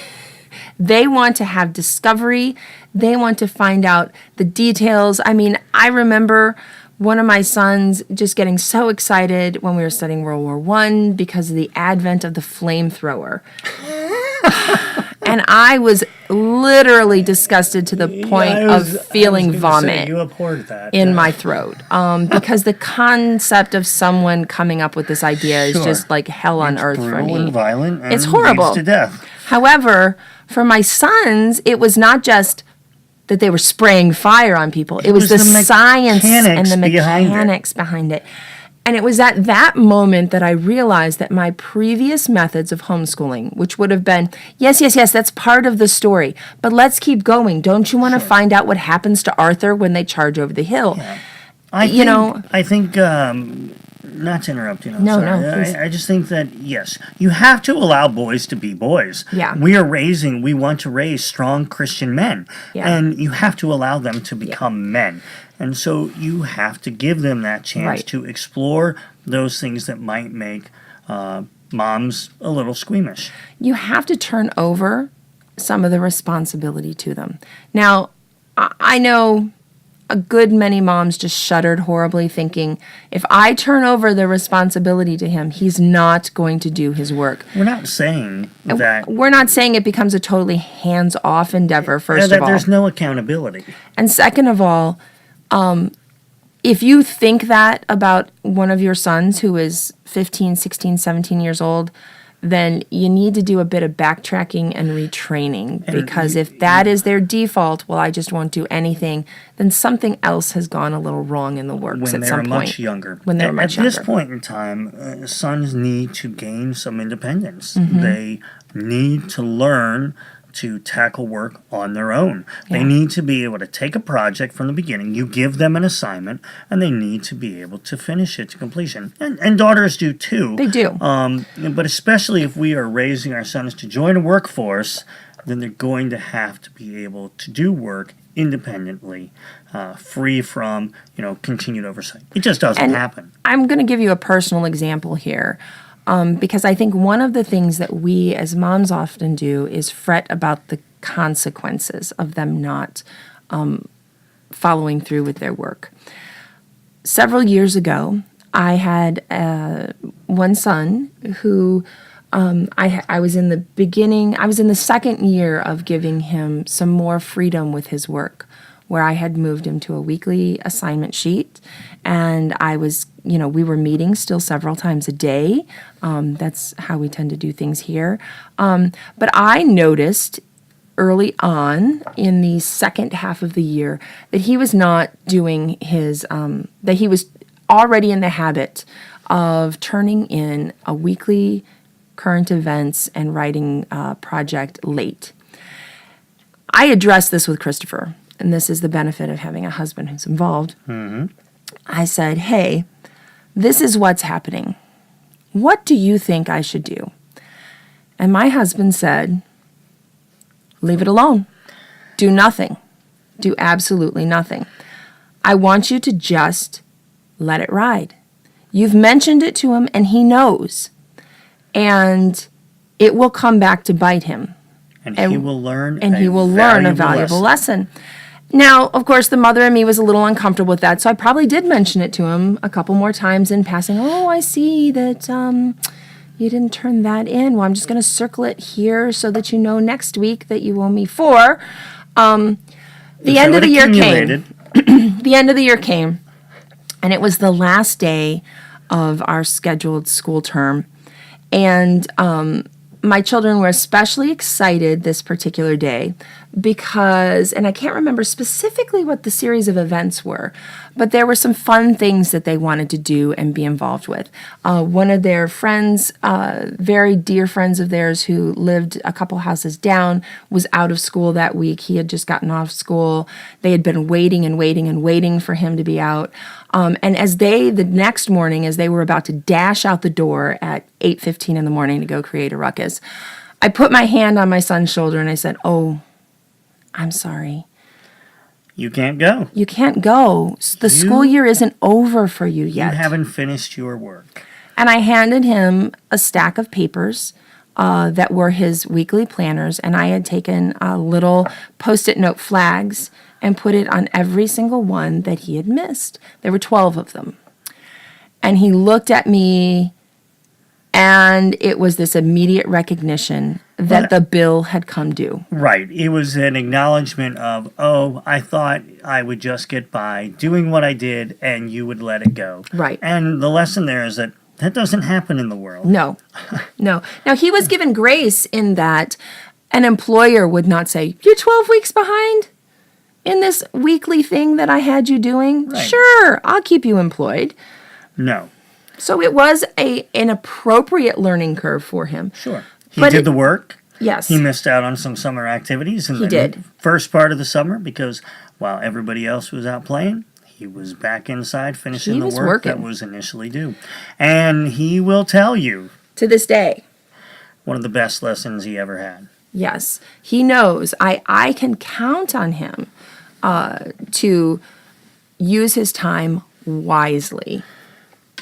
[SPEAKER 2] want to have discovery. They want to find out the details. I mean, I remember one of my sons just getting so excited when we were studying World War I because of the advent of the flamethrower. And I was literally disgusted to the point of feeling vomit in my throat. Because the concept of someone coming up with this idea is just like hell on earth for me.
[SPEAKER 1] And violent and
[SPEAKER 2] it's horrible.
[SPEAKER 1] leads to death.
[SPEAKER 2] However, for my sons, it was not just that they were spraying fire on people. It was the science and the mechanics behind it. And it was at that moment that I realized that my previous methods of homeschooling, which would have been, yes, that's part of the story, but let's keep going. Don't you want to find out what happens to Arthur when they charge over the hill?
[SPEAKER 1] Yeah. I think, not to interrupt you.
[SPEAKER 2] No, please.
[SPEAKER 1] I just think that, yes, you have to allow boys to be boys.
[SPEAKER 2] Yeah.
[SPEAKER 1] We want to raise strong Christian men.
[SPEAKER 2] Yeah.
[SPEAKER 1] And you have to allow them to become men. And so you have to give them that chance to explore those things that might make moms a little squeamish.
[SPEAKER 2] You have to turn over some of the responsibility to them. Now, I know a good many moms just shuddered horribly thinking, if I turn over the responsibility to him, he's not going to do his work.
[SPEAKER 1] We're not saying that.
[SPEAKER 2] We're not saying it becomes a totally hands-off endeavor, first of all.
[SPEAKER 1] There's no accountability.
[SPEAKER 2] And second of all, if you think that about one of your sons who is 15, 16, 17 years old, then you need to do a bit of backtracking and retraining, because if that is their default, well, I just won't do anything, then something else has gone a little wrong in the works at some point.
[SPEAKER 1] When they're much younger.
[SPEAKER 2] When they're much younger.
[SPEAKER 1] At this point in time, sons need to gain some independence.
[SPEAKER 2] Mm-hmm.
[SPEAKER 1] They need to learn to tackle work on their own. They need to be able to take a project from the beginning. You give them an assignment, and they need to be able to finish it to completion. And daughters do too.
[SPEAKER 2] They do.
[SPEAKER 1] But especially if we are raising our sons to join a workforce, then they're going to have to be able to do work independently, free from continued oversight. It just doesn't happen.
[SPEAKER 2] I'm going to give you a personal example here. Because I think one of the things that we as moms often do is fret about the consequences of them not following through with their work. Several years ago, I had one son who I was in the second year of giving him some more freedom with his work, where I had moved him to a weekly assignment sheet, and I was, we were meeting still several times a day. That's how we tend to do things here. But I noticed early on in the second half of the year that he was not doing that he was already in the habit of turning in a weekly current events and writing project late. I addressed this with Christopher, and this is the benefit of having a husband who's involved. Mm-hmm. I said, hey, this is what's happening. What do you think I should do? And my husband said, leave it alone. Do nothing. Do absolutely nothing. I want you to just let it ride. You've mentioned it to him, and he knows. And it will come back to bite him.
[SPEAKER 1] And he will learn
[SPEAKER 2] a valuable lesson. Now, of course, the mother in me was a little uncomfortable with that, so I probably did mention it to him a couple more times in passing. Oh, I see that you didn't turn that in. Well, I'm just going to circle it here so that you know next week that you owe me 4. The end of the year came. The end of the year came, and it was the last day of our scheduled school term. And my children were especially excited this particular day because, and I can't remember specifically what the series of events were, but there were some fun things that they wanted to do and be involved with. One of their friends, very dear friends of theirs who lived a couple houses down, was out of school that week. He had just gotten off school. They had been waiting and waiting and waiting for him to be out. And the next morning, as they were about to dash out the door at 8:15 in the morning to go create a ruckus, I put my hand on my son's shoulder and I said, "Oh, I'm sorry.
[SPEAKER 1] You can't go.
[SPEAKER 2] You can't go. The school year isn't over for you yet.
[SPEAKER 1] You haven't finished your work."
[SPEAKER 2] And I handed him a stack of papers that were his weekly planners, and I had taken little Post-it note flags and put it on every single one that he had missed. There were 12 of them. And he looked at me, and it was this immediate recognition that the bill had come due.
[SPEAKER 1] Right. It was an acknowledgement of, oh, I thought I would just get by doing what I did and you would let it go.
[SPEAKER 2] Right.
[SPEAKER 1] And the lesson there is that doesn't happen in the world.
[SPEAKER 2] No. Now, he was given grace in that an employer would not say, "You're 12 weeks behind in this weekly thing that I had you doing.
[SPEAKER 1] Right.
[SPEAKER 2] Sure, I'll keep you employed."
[SPEAKER 1] No.
[SPEAKER 2] So it was an appropriate learning curve for him.
[SPEAKER 1] Sure. He did the work.
[SPEAKER 2] Yes.
[SPEAKER 1] He missed out on some summer activities in
[SPEAKER 2] did.
[SPEAKER 1] First part of the summer because while everybody else was out playing, he was back inside finishing the work that was initially due. And he will tell you,
[SPEAKER 2] to this day,
[SPEAKER 1] one of the best lessons he ever had.
[SPEAKER 2] Yes. He knows I can count on him to use his time wisely.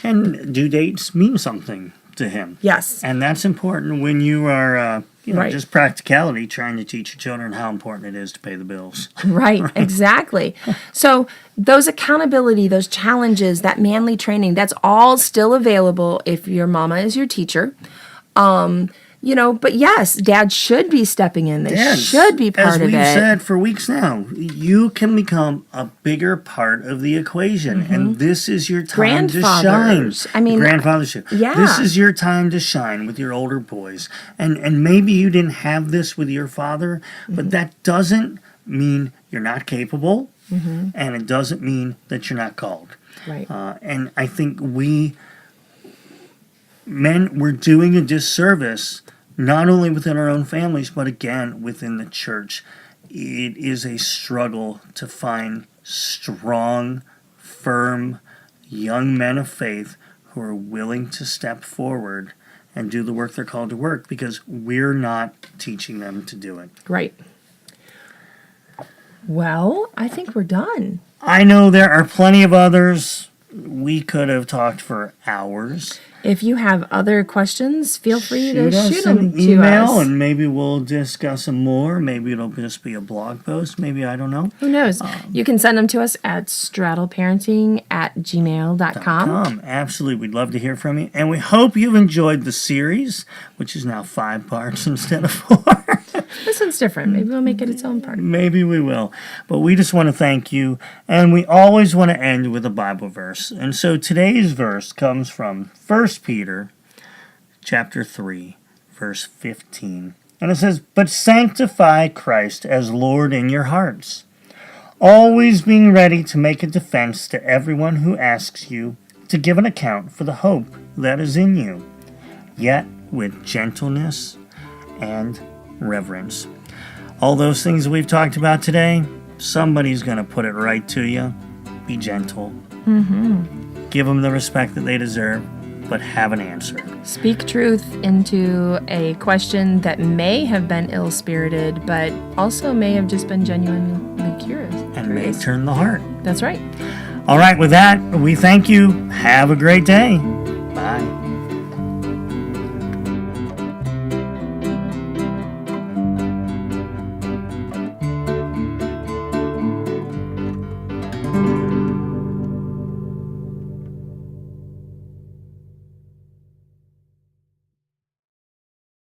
[SPEAKER 1] And due dates mean something to him.
[SPEAKER 2] Yes.
[SPEAKER 1] And that's important when you are,
[SPEAKER 2] Right.
[SPEAKER 1] just practicality, trying to teach your children how important it is to pay the bills.
[SPEAKER 2] Right, exactly. So those accountability, those challenges, that manly training, that's all still available if your mama is your teacher. But yes, dad should be stepping in. They should be part of it.
[SPEAKER 1] As we've said for weeks now, you can become a bigger part of the equation. Mm-hmm. And this is your time to shine. Grandfathers.
[SPEAKER 2] Yeah.
[SPEAKER 1] This is your time to shine with your older boys. And maybe you didn't have this with your father, mm-hmm. but that doesn't mean you're not capable. Mm-hmm. And it doesn't mean that you're not called.
[SPEAKER 2] Right.
[SPEAKER 1] And I think we're doing a disservice not only within our own families, but again, within the church. It is a struggle to find strong, firm, young men of faith who are willing to step forward and do the work they're called to work because we're not teaching them to do it.
[SPEAKER 2] Right. Well, I think we're done.
[SPEAKER 1] I know there are plenty of others. We could have talked for hours.
[SPEAKER 2] If you have other questions, feel free to shoot
[SPEAKER 1] them
[SPEAKER 2] to us.
[SPEAKER 1] Email, and maybe we'll discuss them more. Maybe it'll just be a blog post. Maybe, I don't know.
[SPEAKER 2] Who knows? You can send them to us at straddleparenting@gmail.com.
[SPEAKER 1] Absolutely. We'd love to hear from you. And we hope you've enjoyed the series, which is now 5 parts instead of 4.
[SPEAKER 2] This one's different. Maybe we'll make it its own part.
[SPEAKER 1] Maybe we will. But we just want to thank you. And we always want to end with a Bible verse. And so today's verse comes from 1 Peter chapter 3, verse 15. And it says, "But sanctify Christ as Lord in your hearts, always being ready to make a defense to everyone who asks you to give an account for the hope that is in you, yet with gentleness and reverence." All those things we've talked about today, somebody's going to put it right to you. Be gentle. Mm-hmm. Give them the respect that they deserve, but have an answer.
[SPEAKER 2] Speak truth into a question that may have been ill-spirited, but also may have just been genuinely curious.
[SPEAKER 1] And may turn the heart.
[SPEAKER 2] That's right.
[SPEAKER 1] All right, with that, we thank you. Have a great day.